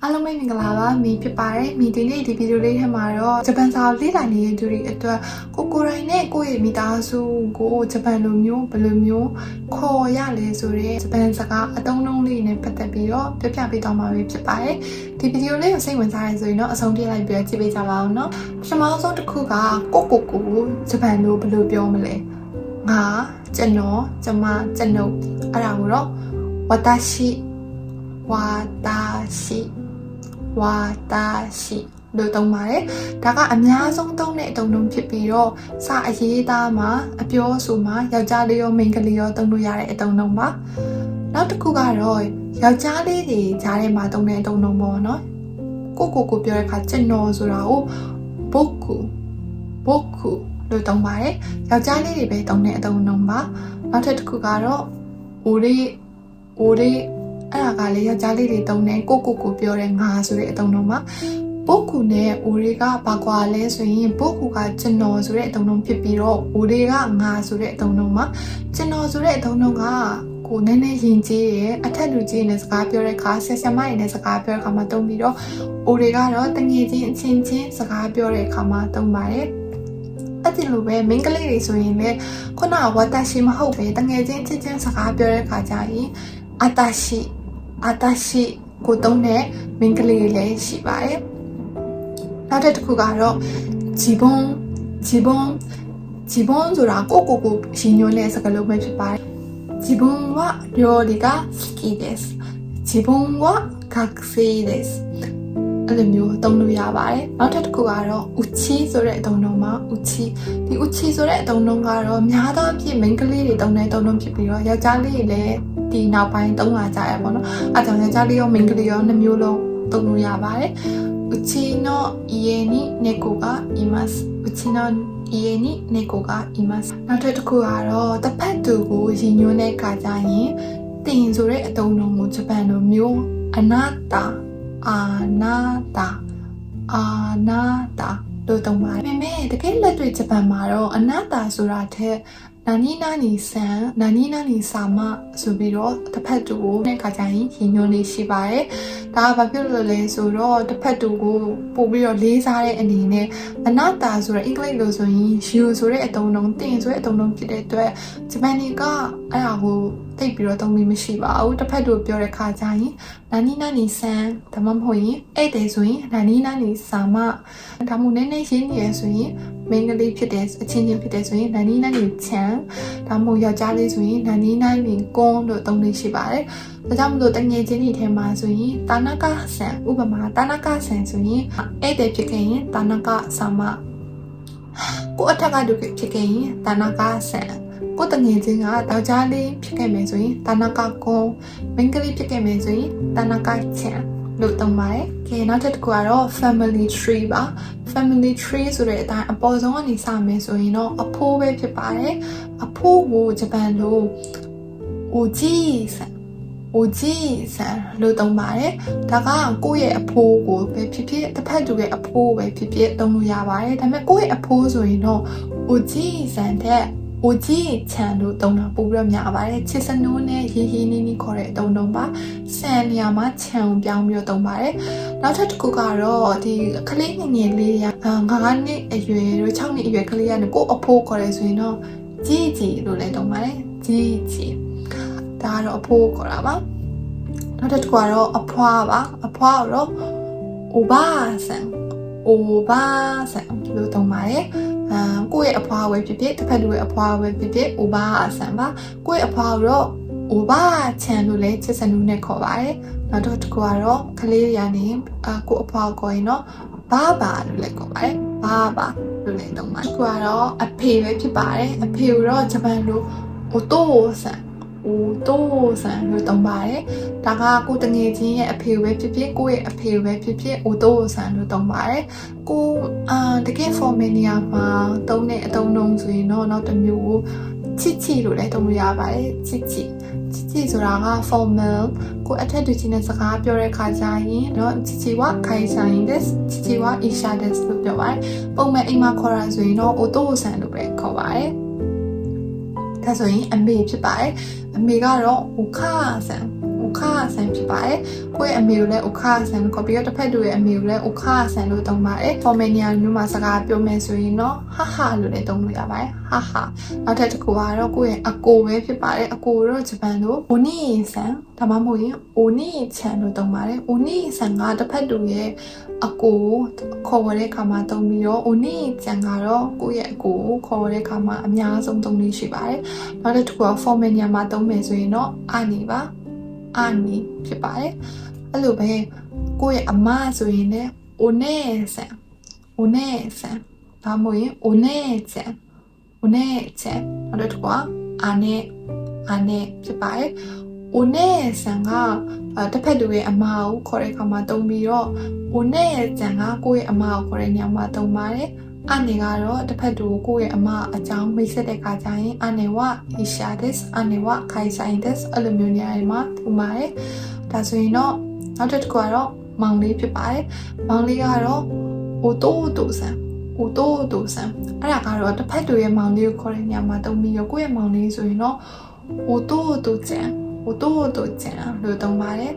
အားလုံးပဲမင်္ဂလာပါမီဖြစ်ပါတယ်မီဒီနေ့ဒီဗီဒီယိုလေးထဲမှာတော့ဂျပန်စာကိုလေ့လာနေတဲ့သူတွေအတွက်ကိုယ်တိုင်နဲ့ကိုယ့်ရဲ့မိသားစုကိုဂျပန်လိုမျိုးဘယ်လိုမျိုးခေါ်ရလဲဆိုတဲ့ဂျပန်စကားအသုံးအနှုန်းလေးနဲ့ပတ်သက်ပြီးတော့ပြပြပေးတော့မှာဖြစ်ပါတယ်ဒီဗီဒီယိုလေးကိုစိတ်ဝင်စားရဆိုရင်တော့အဆုံးထိလိုက်ပြီးကြည့်ပေးကြပါအောင်နော်ပထမဆုံးတစ်ခုကကိုဂျပန်လိုဘယ်လိုပြောမလဲငါကျွန်တော်ကျမကျွန်ုပ်အဲ့ဒါကိုတော့ဝါတာရှိလို့သုံးပါတယ်ဒါကအများဆုံးသုံးတဲ့အသုံးအနှုန်းဖြစ်ပြီးတော့စာအရေးသားမှာအပြောအဆိုမှာယောက်ျားလေးရောမိန်းကလေးရောသုံးလို့ရတဲ့အသုံးအနှုန်းပါနောက်တစ်ခုကတော့ယောက်ျားလေးတွေကြားထဲမှာသုံးတဲ့အသုံးအနှုန်းပေါ့နော်ကိုပြောတဲ့အခါကျွန်တော်ဆိုတာကိုbokuလို့သုံးပါတယ်ယောက်ျားလေးတွေပဲသုံးတဲ့အသုံးအနှုန်းပါနောက်တစ်ခုကတော့ ore အဲ့ဒါကလေယောက်ျားလေးတွေတုံးတယ်ကိုပြောတဲ့ငါဆိုတဲ့အသုံးနှုန်းမှာပုတ်ကူနဲ့ ore ကဘာကွာလဲဆိုရင်ပုတ်ကူကကျွန်တော်ဆိုတဲ့အသုံးနှုန်းဖြစ်ပြီးတော့ ore ကငါဆိုတဲ့အသုံးနှုန်းမှာကျွန်တော်ဆိုတဲ့အသုံးနှုန်းကကိုနည်းနည်းယဉ်ကျေးရဲ့အထက်လူကြီးနဲ့စကားပြောတဲ့အခါဆက်မရည်နဲ့စကားပြောတဲ့အခါမှာတုံးပြီးတော့ ore ကတော့တငယ်ချင်းအချင်းချင်းစကားပြောတဲ့အခါမှာတုံးပါတယ်အဲ့ဒီလိုပဲမိန်းကလေးတွေဆိုရင်လည်းခုနကဝါတာရှိမဟုတ်ပဲတငယ်ချင်းချင်းစကားပြောတဲ့အခါကျရင်အတာရှိကိုတုံးတဲ့မိန်းကလေးတွေလည်းရှိပါတယ်နောက်တစ်ခုကတော့ဂျီဘွန်ဆိုတာကိုရှင်ညွှန်းတဲ့စကားလုံးပဲဖြစ်ပါတယ်ဂျီဘွန်は料理が好きですဂျီဘွန်は学生ですအဲ့လိုမျိုးသုံးလို့ရပါတယ်နောက်တစ်ခုကတော့ uchi ဆိုတဲ့အသုံးအနှုန်းမှာ uchi ဆိုတဲ့အသုံးအနှုန်းကတော့များသောအားဖြင့်မိန်းကလေးတွေသုံးတဲ့အသုံးအနှုန်းဖြစ်ပြီးတော့ယောက်ျားလေးတွေလည်းဒီနောက်ပိုင်းသုံးလာကြရပေါ့နော်အဲကြောင့်ယောက်ျားလေးရောမိန်းကလေးရောနှစ်မျိုးလုံးသုံးလို့ရပါတယ်uchi no ie ni neko ga imasu uchi no ie ni neko ga imasu နောက်တစ်ခုကတော့တစ်ဖက်သူကိုရည်ညွှန်းတဲ့အခါကျရင်တင်ဆိုတဲ့အသုံးအနှုန်းကိုဂျပန်လိုမျိုးအနာတာလို့သုံးပါတယ်ဒါပေမဲ့တကယ်လက်တွေ့ဂျပန်မှာတော့အနာတာဆိုတာထက်နာနီစာမဆိုပြီးတော့တစ်ဖက်တူကိုတဲ့ခါကျရင်ရည်ညွှန်းလေးရှိပါတယ်ဒါကဘာဖြစ်လို့လဲဆိုတော့တစ်ဖက်တူကိုပို့ပြီးတော့လေးစားတဲ့အနေနဲ့အနာတာဆိုတဲ့အင်္ဂလိပ်လိုဆိုရင် you ဆိုတဲ့အသုံးအနှုန်းတင်ဆိုတဲ့အသုံးအနှုန်းဖြစ်တဲ့အတွက်ဂျပန်တွေကအဲ့ဒါကိုသိပြီးတော့သုံးပြီးမရှိပါဘူးတစ်ဖက်တူပြောတဲ့ခါကျရင်နာနီဆန်ဒါမှမဟုတ်ရင်အဲ့တဲ့ဆိုရင်နာနီစာမဒါမှမဟုတ်နည်းနည်းရင်းနေရဆိုရင်မင်းကလေးဖြစ်တဲ့အချင်းချင်းဖြစ်တဲ့ဆိုရင်နာနီချန်ဒါမှမဟုတ်ယောက်ျားလေးဆိုရင်နာနီကွန်လို့သုံးလို့ရှိပါတယ်ဒါကြောင့်မလို့တငယ်ချင်းတွေထဲမှာဆိုရင်တာနာကာဆန်ဥပမာတာနာကာဆန်ဆိုရင်အဲ့တဲ့ဖြစ်ခဲ့ရင်တာနာကာစာမကိုအထက်ကတူဖြစ်ခဲ့ရင်တာနာကာဆန်ကိုတငယ်ချင်းကယောက်ျားလေးဖြစ်ခဲ့မယ်ဆိုရင်တာနာကာကွန်မင်းကလေးဖြစ်ခဲ့မယ်ဆိုရင်တာနာကာချန်လို့သုံးပါတယ်။ကဲနောက်တစ်ခုကတော့ family tree ပါ family tree ဆိုတဲ့အတိုင်းအပေါ်ဆုံးကနေစမယ်ဆိုရင်တော့အဖိုးပဲဖြစ်ပါတယ်။အဖိုးကိုဂျပန်လို oji san လို့သုံးပါတယ်။ဒါကကိုယ့်ရဲ့အဖိုးကိုပဲဖြစ်ဖြစ်တစ်ဖက်တူရဲ့အဖိုးပဲဖြစ်ဖြစ်သုံးလို့ရပါတယ်။ဒါပေမဲ့ကိုယ့်ရဲ့အဖိုးဆိုရင်တော့ oji san တဲ့oji chan လို့သုံးတာပိုပြီးတော့များပါတယ်ချစ်စနိုးနဲ့ရေးနီးခေါ်တဲ့အသုံးနှုန်းပါဆန်နေရာမှာ chan ကိုပြောင်းပြီးတော့သုံးပါတယ်နောက်ထပ်တစ်ခုကတော့ဒီကလေးငယ်လေးတွေက9နှစ်အရွယ်တို့6နှစ်အရွယ်ကလေးကနေကိုအဖိုးခေါ်ရဲဆိုရင်တော့ကြီးလို့လည်းသုံးပါတယ်ကြီးဒါကတော့အဖိုးခေါ်တာပါနောက်ထပ်တစ်ခုကတော့အဖွားပါအဖွားတော့ oba san လို့သုံးပါတယ်ကိုယ့်ရဲ့အဖွားဝယ်ဖြစ်ဖြစ်တစ်ဖက်လူရဲ့အဖွားဝယ်ဖြစ်ဖြစ်အိုဘာဆန်ပါကိုယ့်ရဲ့အဖွားတော့အိုဘာချန်လို့လည်းချစ်စနူးနဲ့ခေါ်ပါတယ်နောက်တော့တစ်ခုကတော့ကလေးတွေကနေကိုယ့်အဖွားကိုရင်တော့ဘာလို့လည်းခေါ်ပါတယ်ဘာလို့လည်းသုံးပါတယ်ကိုကတော့အဖေပဲဖြစ်ပါတယ်အဖေတော့ဂျပန်လိုအိုတိုဆန်လို့သုံးပါတယ်ဒါကကိုတငယ်ချင်းရဲ့အဖေပဲဖြစ်ဖြစ်ကိုယ့်ရဲ့အဖေပဲဖြစ်ဖြစ်အိုတိုဆန်လို့သုံးပါတယ်ကိုတကယ် formal နေရာမှာသုံးတဲ့အသုံးနှုန်းဆိုရင်တော့နောက်တစ်မျိုးချစ်လို့လည်းသုံးလို့ရပါတယ်ချစ်ဆိုတာက formal ကိုအထက်တူချင်းနဲ့စကားပြောတဲ့ခါကျရင်တော့ချစ်ဝခိုင်ဆိုင်ですချစ်ဝအီရှာですလို့ပြောပါတယ်ပုံမှန်အိမ်မှာခေါ်တာဆိုရင်တော့အိုတိုဆန်လို့ပဲခေါ်ပါတယ်ဒါဆိုရင်အမေဖြစ်ပါတယ်အမေကတော့ uka san ခါဆန်ဖြစ်ပါတယ်ကိုယ့်ရဲ့အမေကိုလည်းဥခါဆန်လို့ခေါ်ပြီးတော့တစ်ဖက်တူရဲ့အမေကိုလည်းဥခါဆန်လို့သုံးပါတယ်ဖော်မယ်နေရာမျိုးမှာစကားပြောမယ်ဆိုရင်တော့ဟာလို့လည်းသုံးလို့ရပါတယ်ဟာနောက်ထပ်တစ်ခုကတော့ကိုယ့်ရဲ့အကိုပဲဖြစ်ပါတယ်အကိုတော့ဂျပန်လိုအိုနီဆန်ဒါမှမဟုတ်ရင်အိုနီချန်လို့သုံးပါတယ်အိုနီဆန်ကတစ်ဖက်တူရဲ့အကိုခေါ်ဝဲတဲ့ခါမှာသုံးပြီးတော့အိုနီချန်ကတော့ကိုယ့်ရဲ့အကိုခေါ်ဝဲတဲ့ခါမှာအများဆုံးသုံးလို့ရှိပါတယ်နောက်တစ်ခုက formal နေရာမှာသုံးမယ်ဆိုရင်တော့အာနီပါအာနီဖြစ်ပါတယ်အဲ့လိုပဲကိုယ့်ရဲ့အမဆိုရင်လည်းအိုနေဆန်ဒါမှမဟုတ်ရင်အိုနေချန်နောက်တစ်ခုကအာနေဖြစ်ပါတယ်အိုနေဆန်ကတစ်ဖက်တူရဲ့အမကိုခေါ်တဲ့ခါမှာသုံးပြီးတော့အိုနေချန်ကကိုယ့်ရဲ့အမကိုခေါ်တဲ့နေရာမှာသုံးပါတယ်အနေကတော့တစ်ဖက်တူကိုယ့်ရဲ့အမအကြောင်းမိတ်ဆက်တဲ့ခါကျရင်အနေဝဟီရှာဒက်စ်အနေဝခိုင်ဆိုင်ဒက်စ်အဲ့လိုမျိုးနေရာတွေမှာသုံးပါတယ်ဒါဆိုရင်တော့နောက်တစ်ခုကတော့မောင်လေးဖြစ်ပါတယ်မောင်လေးကတော့အိုတိုဆန်အဲ့ဒါကတော့တစ်ဖက်တူရဲ့မောင်လေးကိုခေါ်တဲ့နေရာမှာသုံးပြီးတော့ကိုယ့်ရဲ့မောင်လေးဆိုရင်တော့အိုတိုကျန်လို့သုံးပါတယ်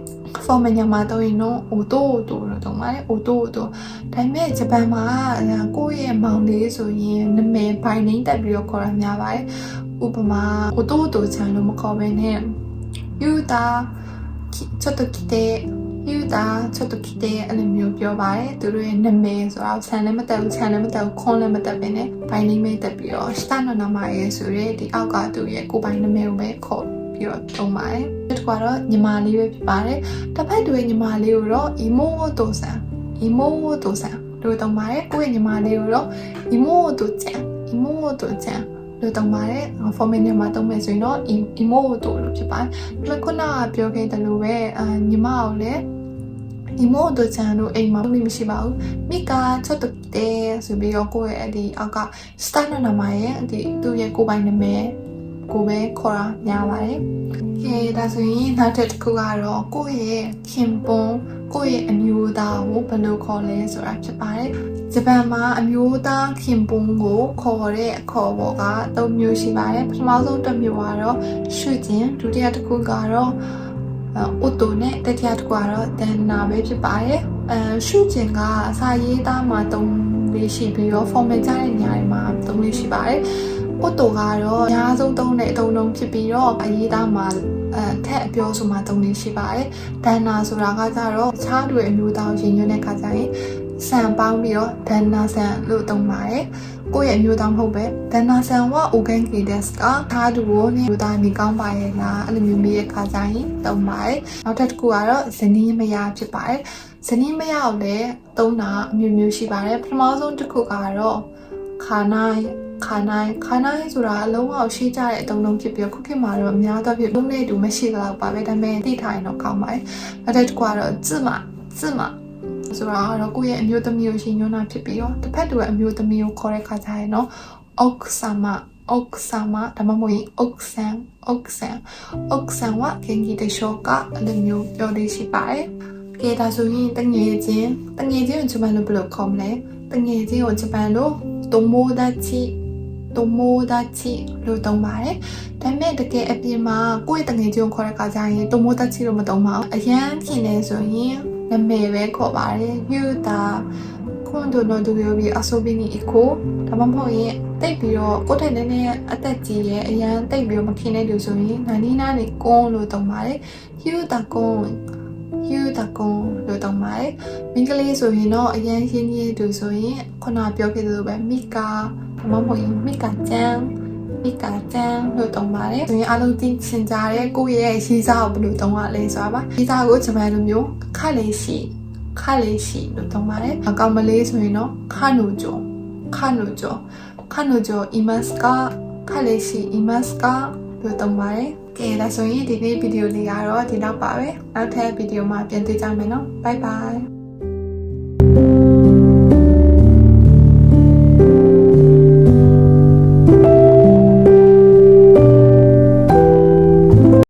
formal ညမှာသုံးရင်တော့အိုတိုလို့သုံးပါတယ်အိုတိုဒါပေမဲ့ဂျပန်မှာကိုယ့်ရဲ့မောင်လေးဆိုရင်နာမည်ဘိုင်နေတက်ပြီးတော့ခေါ်ရများပါတယ်ဥပမာအိုတိုချန်လို့မခေါ်ဘဲနဲ့ယူတာちょっと来てအဲ့လိုမျိုးပြောပါတယ်သူတို့ရဲ့နာမည်ဆိုတော့ဆန်လည်းမတက်ဘူးချန်လည်းမတက်ဘူးခွန်လည်းမတက်ဘဲနဲ့ဘိုင်နေမဲတက်ပြီးတော့စတာနော်နာမရဲ့ဆိုရဲဒီအောက်ကသူရဲ့ကိုယ်ပိုင်နာမည်ကိုပဲခေါ်ပြီးတော့သုံးပါတယ်ဒီတစ်ခါတော့ညီမလေးပဲဖြစ်ပါတယ်တစ်ဖက်တူရဲ့ညီမလေးကိုတော့ imoto san လို့သုံးပါတယ်ကိုယ့်ရဲ့ညီမလေးကိုတော့ imoto chan လို့သုံးပါတယ် formal နဲ့မှာသုံးမယ်ဆိုရင်တော့ imoto လို့ဖြစ်ပါတယ်ခုနကပြောခဲ့တယ်လို့ပဲညီမကိုလည်း imoto chan လို့အိမ်မှာမရှိပါဘူးမိကちょっと来てဆိုပြီးတော့ကိုယ့်ရဲ့ဒီအောက်က star နာမရဲ့ဒီသူ့ရဲ့ကိုယ်ပိုင်နာမည်ကိုပဲခေါ်တာများပါတယ်။ကဲဒါဆိုရင်နောက်တစ်ခုကတော့ကိုယ့်ရဲ့ခင်ပွန်းကိုယ့်ရဲ့အမျိုးသားကိုဘယ်လိုခေါ်လဲဆိုတာဖြစ်ပါတယ်။ဂျပန်မှာအမျိုးသားခင်ပွန်းကိုခေါ်တဲ့အခေါ်ပေါ်က၃မျိုးရှိပါတယ်။ပထမဆုံးတစ်မျိုးကတော့ရှုကျင်ဒုတိယတစ်ခုကတော့အိုတိုနဲ့တတိယတစ်ခုကတော့ဒန်နာပဲဖြစ်ပါတယ်။ရှုကျင်ကစာရေးသားမှာ၃လေးရှိပြီးတော့ formal ကြတဲ့နေရာတွေမှာ၃လေးရှိပါတယ်။အိုတိုကတော့အများဆုံးသုံးတဲ့အသုံးလုံးဖြစ်ပြီးတော့အရေးသားမှာထက်အပြောဆိုမှာသုံးလေးရှိပါတယ်။ဒန်နာဆိုတာကကြတော့အခြားတွေအမျိုးသားရင်းညွှန်းတဲ့ခါကျရင်ဆန်ပေါင်းပြီးတော့ဒန်နာဆန်လို့သုံးပါတယ်။ကိုယ့်ရဲ့အမျိုးသားမဟုတ်ပဲဒန်နာဆန်ဝအိုဂန်ကီဒက်စ်ကထားသူကိုအမျိုးသားနေကောင်းပါရဲ့လားအဲ့လိုမျိုးမေးတဲ့ခါကျရင်သုံးပါတယ်။နောက်တစ်ခုကတော့ဇနီးမယားဖြစ်ပါတယ်။ဇနီးမယားကိုလည်းသုံးတာအမျိုးမျိုးရှိပါတယ်။ပထမဆုံးတစ်ခုကတော့ခါနိုင်ဆိုတာအလုံးအောင်ရှိကြတဲ့အသုံးလုံးဖြစ်ပြီးခုခေတ်မှာတော့အများသောဖြစ်လုံးနဲ့တူမရှိတော့ပါပဲဒါပေမဲ့သိထားရင်တော့ကောင်းပါတယ်။နောက်တစ်ခုကတော့自马ဆိုတာကတော့ကိုယ့်ရဲ့အမျိုးသမီးကိုရှင်းညွှန်းတာဖြစ်ပြီးတော့တစ်ဖက်တူရဲ့အမျိုးသမီးကိုခေါ်တဲ့ခါကျရင်တော့奥様ဒါမှမဟုတ်ရင်奥さんは元気でしょうかအဲ့လိုမျိုးပြောလေးရှိပါတယ်။ကဲဒါဆိုရင်တငယ်ချင်းကိုဂျပန်လိုဘယ်လိုခေါ်မလဲတငယ်ချင်းကိုဂျပန်လို友達လို့သုံးပါတယ်ဒါပေမဲ့တကယ်အပြင်မှာကိုယ့်ရဲ့တငယ်ချင်းကိုခေါ်တဲ့အခါကျရင်友達လို့မသုံးပါဘူးအရန်ဖြစ်နေဆိုရင်နာမည်ပဲခေါ်ပါတယ်ယူတာ今度の土曜日遊びに行こうဒါမှမဟုတ်ရင်တိတ်ပြီးတော့ကိုယ့်ထက်နည်းနည်းအသက်ကြီးရဲ့အရန်တိတ်ပြီးတော့မခင်တဲ့လူဆိုရင်နာနီနာနေကွန်းလို့သုံးပါတယ်ယူတာကွန်းလို့သုံးပါတယ်မိန်းကလေးဆိုရင်တော့အရန်ရင်းနှီးသူဆိုရင်ခုနပြောခဲ့သလိုပဲမိကာဒါမှမဟုတ်ရင်မိကာကျန်းလို့သုံးပါတယ်ဆိုရင်အားလုံးသိချင်ကြတဲ့ကိုယ့်ရဲ့ရေးစားကိုဘယ်လိုသုံးရလဲဆိုတာပါရေးစားကိုဂျပန်လိုမျိုးခလေးရှိလို့သုံးပါတယ်အကောင်မလေးဆိုရင်တော့ခနိုဂျိုいますかခလေးရှိいますかလို့သုံးပါတယ်ကဲဒါဆိုရင်ဒီနေ့ဗီဒီယိုလေးကတော့ဒီလောက်ပါပဲနောက်ထပ်ဗီဒီယိုမှာပြန်တွေ့ကြမယ်နော် bye bye